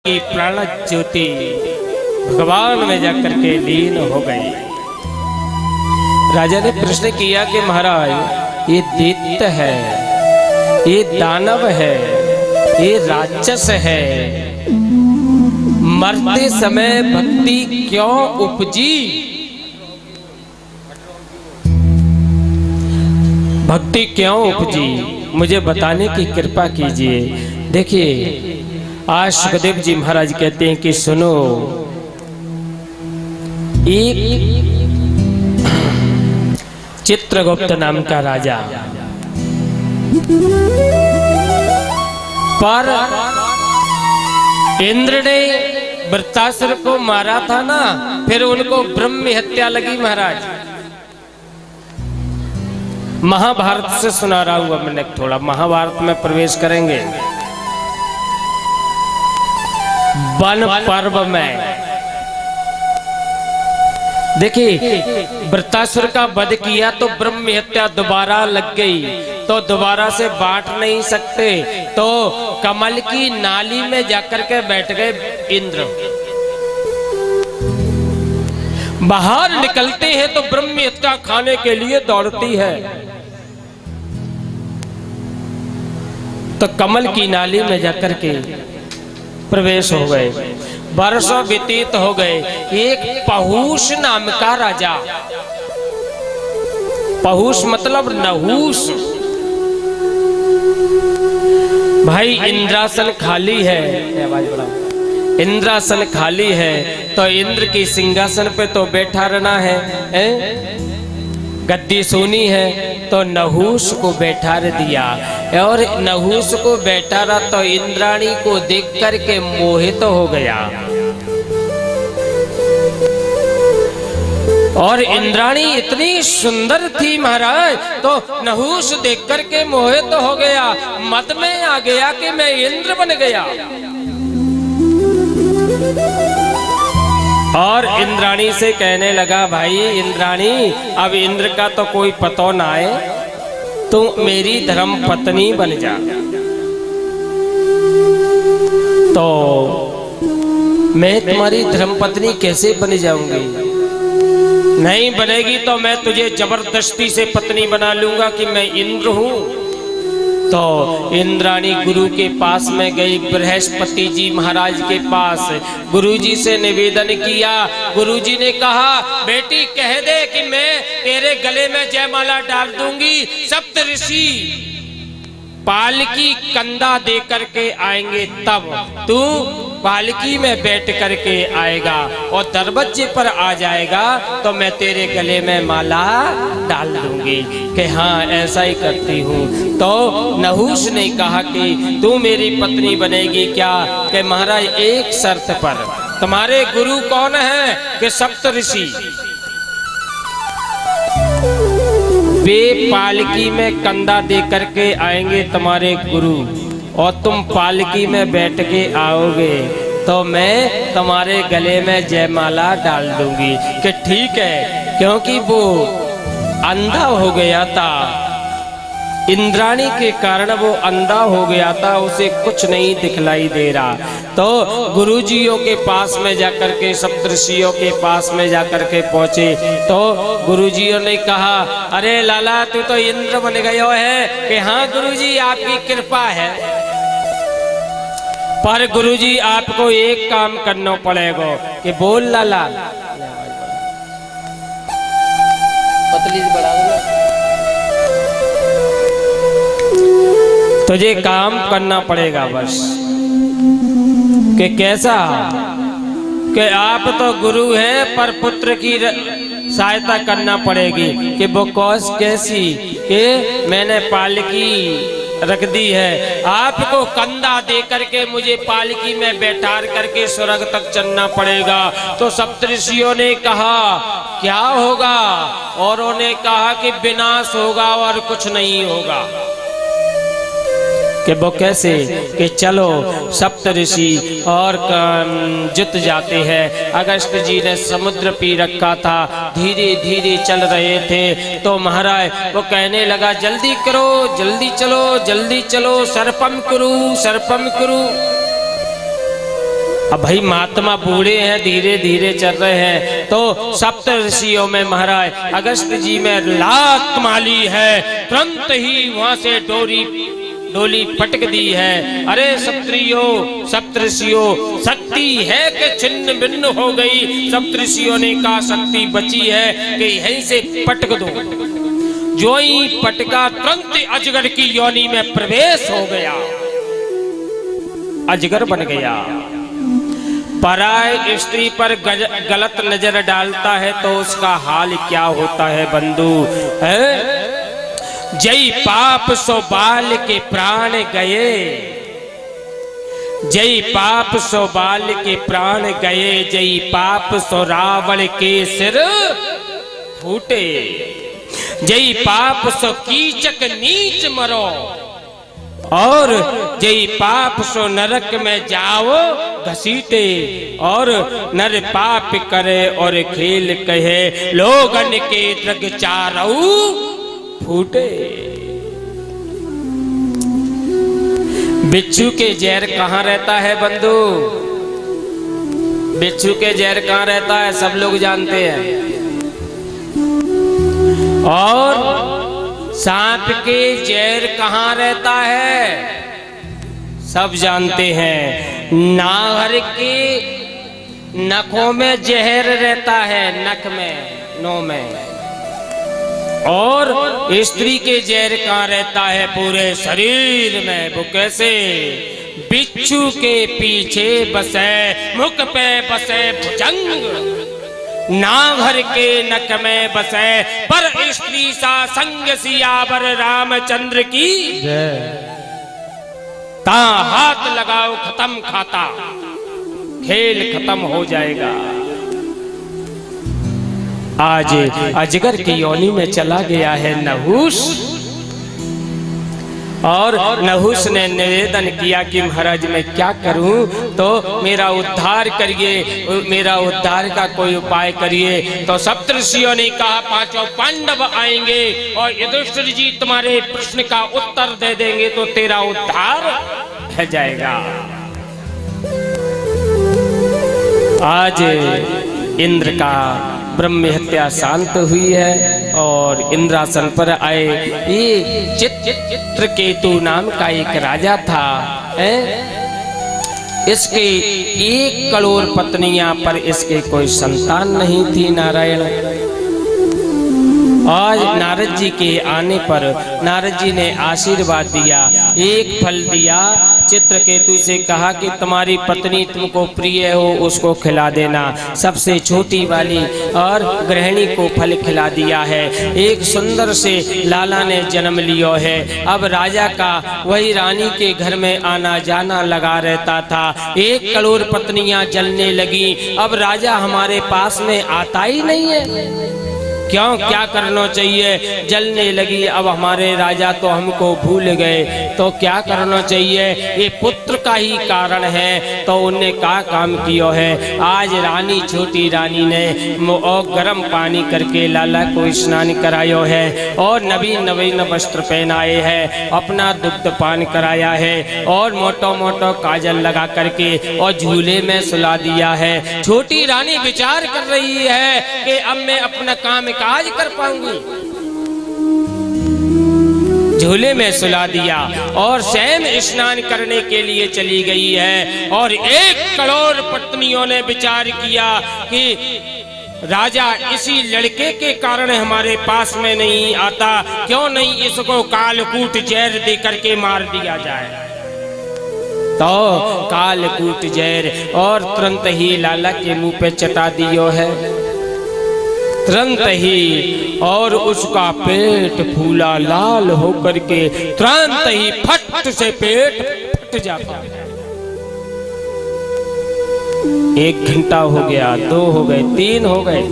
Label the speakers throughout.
Speaker 1: की प्राण ज्योति भगवान में जाकर के लीन हो गई। राजा ने प्रश्न किया कि महाराज ये दैत्य है, ये दानव है, ये राक्षस है, मरते समय भक्ति क्यों उपजी? भक्ति क्यों उपजी मुझे बताने की कृपा कीजिए। देखिए आज सुखदेव जी महाराज कहते हैं कि सुनो, एक चित्रगुप्त नाम का राजा पर इंद्र ने वृत्तासुर को मारा था ना, फिर उनको ब्रह्म हत्या लगी। महाराज महाभारत से सुना रहा हूं, मैंने थोड़ा महाभारत में प्रवेश करेंगे। वन पर्व में देखिए वृत्तासुर का वध किया तो ब्रह्म हत्या दोबारा लग गई, तो दोबारा से बांट नहीं सकते, तो कमल की नाली में जाकर के बैठ गए इंद्र। बाहर निकलते हैं तो ब्रह्म हत्या खाने के लिए दौड़ती है, तो कमल की नाली में जाकर के प्रवेश हो गए। वर्षों व्यतीत हो गए। एक पहुष नाम का राजा, पहुष मतलब नहुष, भाई इंद्रासन खाली है, इंद्रासन खाली है तो इंद्र की सिंहासन पे तो बैठा रहना है, गद्दी सोनी है तो नहुष को बैठा दिया, और नहुष को बैठा रहा तो इंद्राणी को देख करके मोहित हो गया, और इंद्राणी इतनी सुंदर थी महाराज, तो नहुष देख करके मोहित हो गया, मत में आ गया कि मैं इंद्र बन गया। और इंद्राणी से कहने लगा, भाई इंद्राणी अब इंद्र का तो कोई पता ना आए, तू मेरी धर्म पत्नी बन जा। तो मैं तुम्हारी धर्म पत्नी कैसे बन जाऊंगी? नहीं बनेगी तो मैं तुझे जबरदस्ती से पत्नी बना लूंगा कि मैं इंद्र हूं। तो इंद्राणी गुरु के पास में गई, बृहस्पति जी महाराज के पास गुरुजी से निवेदन किया। गुरुजी ने कहा, बेटी कह दे कि मैं तेरे गले में जयमाला डाल दूंगी, सप्त ऋषि पालकी कंधा दे करके आएंगे, तब तू पालकी में बैठ करके आएगा और दरवाजे पर आ जाएगा तो मैं तेरे गले में माला डाल दूंगी। कि हाँ ऐसा ही करती हूँ। तो नहुष ने कहा कि तू मेरी पत्नी बनेगी क्या? कि महाराज एक शर्त पर। तुम्हारे गुरु कौन है? कि सप्त ऋषि, वे पालकी में कंधा दे करके आएंगे तुम्हारे गुरु, और तुम पालकी में बैठ के आओगे तो मैं तुम्हारे गले में जयमाला डाल दूंगी। कि ठीक है, क्योंकि वो अंधा हो गया था, इंद्राणी के कारण वो अंधा हो गया था, उसे कुछ नहीं दिखलाई दे रहा। तो गुरुजियों के पास में जाकर के, सप्तऋषियों के पास में जाकर के पहुंचे तो गुरुजियों ने कहा, अरे लाला तू तो इंद्र बन गया है। कि हाँ गुरुजी आपकी कृपा है, पर गुरुजी आपको एक काम करना पड़ेगा। कि बोल लाला। पतली से बढ़ा दो। तुझे काम करना पड़ेगा बस। कि कैसा? कि आप तो गुरु हैं पर पुत्र की सहायता करना पड़ेगी। कि वो कौस कैसी? कि मैंने पालकी रख दी है, आपको कंधा दे करके मुझे पालकी में बैठा करके स्वर्ग तक चलना पड़ेगा। तो सप्तऋषियों ने कहा क्या होगा? औरों ने कहा कि विनाश होगा और कुछ नहीं होगा। कि वो कैसे? कि चलो सप्तऋषि और जुट जाते हैं। अगस्त जी ने समुद्र पी रखा था, धीरे धीरे चल रहे थे। तो महाराज वो कहने लगा, जल्दी करो, जल्दी चलो, जल्दी चलो, सर्पम कुरु, सर्पम कुरु। अब भाई महात्मा बूढ़े हैं, धीरे धीरे चल रहे हैं, तो सप्त ऋषियों में महाराज अगस्त जी में लात माली है, तुरंत ही वहां से डोली पटक दी है। अरे सप्तऋषियों सप्तऋषियों, शक्ति है कि छिन्न भिन्न हो गई। सप्तऋषियों ने कहा शक्ति बची है कि यहीं से पटक दो। जो ही पटका तुरंत अजगर की योनि में प्रवेश हो गया, अजगर बन गया। पराय स्त्री पर गलत नजर डालता है तो उसका हाल क्या होता है बंधु, है? जय पाप सो बाल के प्राण गए, जय पाप सो बाल के प्राण गए, जय पाप सो रावण के सिर फूटे, जय पाप सो कीचक नीच मरो, और जय पाप सो नरक में जाओ घसीटे, और नर पाप करे और खेल कहे, लोगन के द्रग चारऊ फूटे। बिच्छू के जहर कहाँ रहता है बंधु? बिच्छू के जहर कहाँ रहता है सब लोग जानते हैं। और सांप के जहर कहाँ रहता है सब जानते हैं। नाहर के नखों में जहर रहता है, नख में, नो में। और स्त्री के जहर कहाँ रहता है? पूरे शरीर में। वो कैसे? बिच्छू के पीछे बसे, मुख पे बसे भुजंग, नाभर के नख में बसे, पर स्त्री सा संग सियावर रामचंद्र की ता हाथ लगाओ खत्म खाता, खेल खत्म हो जाएगा। आज अजगर की योनि में चला गया है नहुष, और नहुष ने निवेदन किया कि महाराज मैं क्या करूं, तो मेरा उद्धार करिए, मेरा उद्धार का कोई उपाय करिए। तो सप्तऋषियों ने कहा पांचों पांडव आएंगे और युधिष्ठिर जी तुम्हारे प्रश्न का उत्तर दे देंगे तो तेरा उद्धार हो जाएगा। आज इंद्र का ब्रह्म हत्या शांत हुई है और इंद्रासन पर आए। ये चित्रकेतु नाम का एक राजा था, इसके 1 करोड़ पत्नियां, पर इसके कोई संतान नहीं थी। नारायण। आज नारद जी के आने पर नारद जी ने आशीर्वाद दिया, एक फल दिया। चित्रकेतु से कहा कि तुम्हारी पत्नी तुमको प्रिय हो उसको खिला देना। सबसे छोटी वाली और गृहिणी को फल खिला दिया है। एक सुंदर से लाला ने जन्म लिया है। अब राजा का वही रानी के घर में आना जाना लगा रहता था। 1 करोड़ पत्नियां जलने लगी। अब राजा हमारे पास में आता ही नहीं है, क्यों? क्या करना चाहिए? जलने लगी। अब हमारे राजा तो हमको भूल गए, तो क्या करना चाहिए? ये पुत्र का ही कारण है। तो उनने क्या काम किया है? आज रानी, छोटी रानी ने और गर्म पानी करके लाला को स्नान करायो है और नवीन वस्त्र पहनाए है, अपना दुग्ध पान कराया है और मोटो मोटो काजल लगा करके और झूले में सुला दिया है। छोटी रानी विचार कर रही है कि अब मैं अपना काम काज कर पाऊंगी। झूले में सुला दिया और स्वयं स्नान करने के लिए चली गई है। और 1 करोड़ पत्नियों ने विचार किया कि राजा इसी लड़के के कारण हमारे पास में नहीं आता, क्यों नहीं इसको कालकूट जहर दे करके मार दिया जाए। तो कालकूट जहर और तुरंत ही लाला के मुंह पे चटा दियो है, तुरंत ही। और उसका पेट फूला लाल होकर के तुरंत ही फट से पेट फट जाता है। 1 घंटा हो गया, 2 हो गए, 3 हो गए।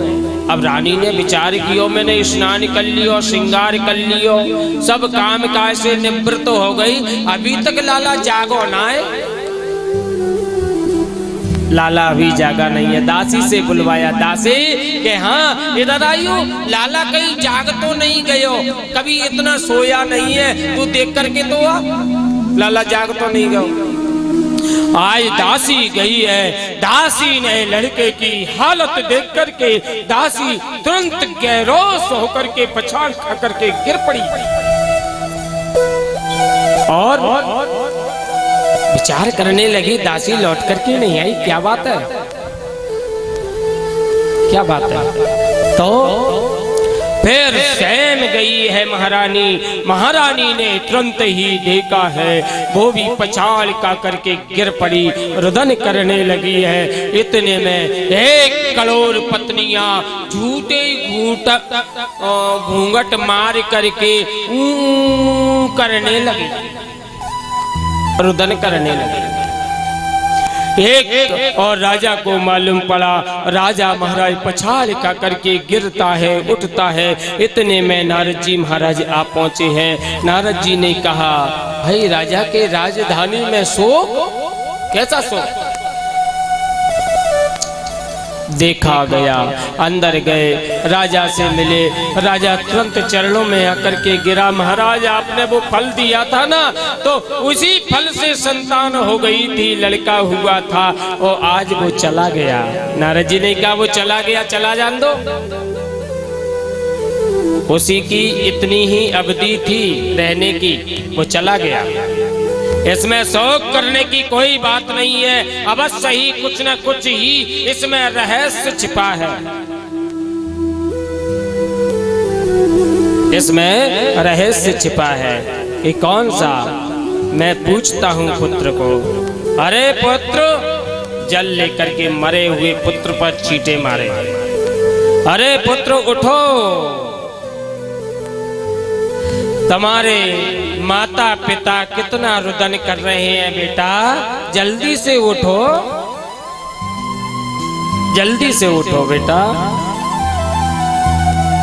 Speaker 1: अब रानी ने विचार किया, मैंने स्नान कर लियो, श्रृंगार कर लियो, सब काम काज से निवृत्त हो गई, अभी तक लाला जागो ना है। लाला अभी जागा नहीं है। दासी से बुलवाया, दासी के हाँ इधर आइयो, लाला कहीं जाग तो नहीं गयो, कभी इतना सोया नहीं है, तू देख करके तो आ, लाला जाग तो नहीं गयो। आज दासी गई है। दासी ने लड़के की हालत देख करके दासी तुरंत गैरोस होकर के पछाड़ खा करके गिर पड़ी और विचार करने लगी। दासी लौट करके नहीं आई, क्या बात है, क्या बात है। तो फिर स्वयं गई है महारानी। महारानी ने तुरंत ही देखा है, वो भी पछाड़ का करके गिर पड़ी, रुदन करने लगी है। इतने में 1 करोड़ पत्नियां झूठे घूंघट मार करके करने लगी, रुदन करने लगी। एक और राजा को मालूम पड़ा, राजा महाराज पछाड़ का करके गिरता है, उठता है। इतने में नारद जी महाराज आ पहुंचे हैं। नारद जी ने कहा, भाई राजा के राजधानी में शोक, कैसा शोक? देखा गया, अंदर गए, राजा से मिले। राजा तुरंत चरणों में आकर के गिरा, महाराज आपने वो फल दिया था ना, तो उसी फल से संतान हो गई थी, लड़का हुआ था और आज वो चला गया। नारद जी ने कहा, वो चला गया, चला जान दो, उसी की इतनी ही अवधि थी रहने की, वो चला गया। इसमें शोक करने की कोई बात नहीं है, अवश्य ही कुछ न कुछ ही इसमें रहस्य छिपा है, इसमें रहस्य छिपा है। कि कौन सा? मैं पूछता हूँ पुत्र को, अरे पुत्र, जल लेकर के मरे हुए पुत्र पर चींटे मारे। अरे पुत्र उठो, तुम्हारे माता पिता कितना रुदन कर रहे हैं बेटा, जल्दी से उठो, जल्दी से उठो बेटा।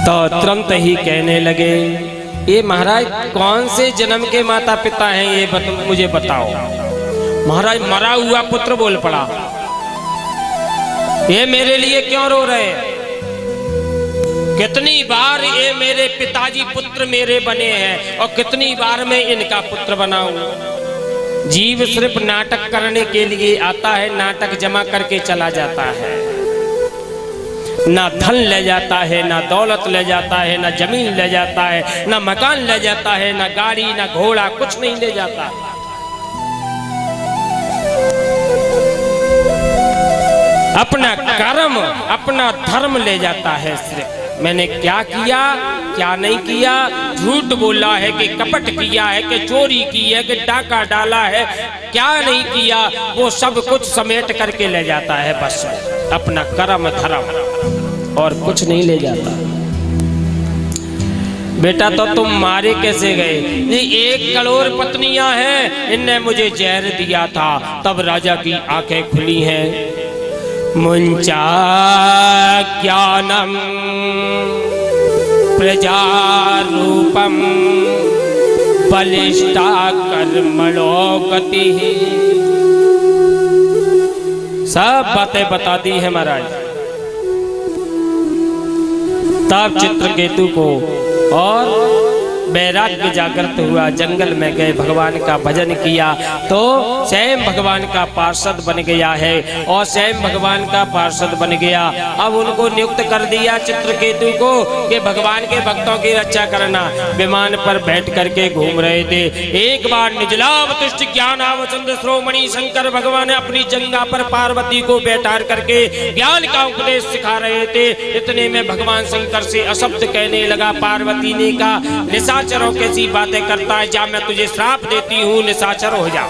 Speaker 1: तो तुरंत ही कहने लगे, ये महाराज कौन से जन्म के माता पिता हैं, ये मुझे बताओ। महाराज मरा हुआ पुत्र बोल पड़ा, ये मेरे लिए क्यों रो रहे हैं? कितनी बार ये मेरे पिताजी पुत्र मेरे बने हैं और कितनी बार मैं इनका पुत्र बनाऊं। जीव सिर्फ नाटक करने के लिए आता है, नाटक जमा करके चला जाता है। ना धन ले जाता है, ना दौलत ले जाता है, ना जमीन ले जाता है, ना मकान ले जाता है, ना गाड़ी, ना घोड़ा, कुछ नहीं ले जाता। अपना कर्म, अपना धर्म ले जाता है सिर्फ। मैंने क्या किया, क्या नहीं किया, झूठ बोला है कि कपट किया है कि चोरी की है कि डाका डाला है, क्या नहीं किया, वो सब कुछ समेट करके ले जाता है बस अपना कर्म धर्म, और कुछ नहीं ले जाता। बेटा तो तुम मारे कैसे गए? ये 1 करोड़ पत्नियां हैं, इनने मुझे जहर दिया था। तब राजा की आंखें खुली हैं। मुंचा ज्ञानम प्रजारूपम बलिष्ठा कर्मणो गति। सब बातें बता दी है महाराज। तब चित्रकेतु को और वैराग्य जागृत हुआ, जंगल में गए, भगवान का भजन किया, तो स्वयं भगवान का पार्षद बन गया है। और स्वयं भगवान का पार्षद बन गया। अब उनको नियुक्त कर दिया चित्रकेतु को कि भगवान के भक्तों की रक्षा करना। विमान पर बैठ करके घूम रहे थे। एक बार निजलावतिष्ठ ज्ञानावचंद श्रोमणि शंकर भगवान अपनी जंगा पर पार्वती को बैठा करके ज्ञान का उपदेश सिखा रहे थे। इतने में भगवान शंकर से अशब्द कहने लगा। पार्वती ने कहा, निशाचरों कैसी बातें करता है, जा मैं तुझे श्राप देती हूँ, निशाचर हो जा,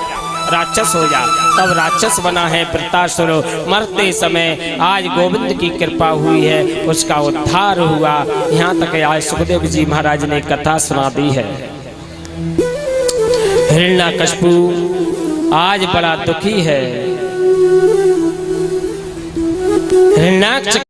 Speaker 1: राक्षस हो जा। तब राक्षस बना है वृत्रासुर। मरते समय आज गोविंद की कृपा हुई है, उसका उद्धार हुआ। यहाँ तक आज सुखदेव जी महाराज ने कथा सुना दी है। हिरण्याकश्यप आज बड़ा दुखी है। हिरण्याक्ष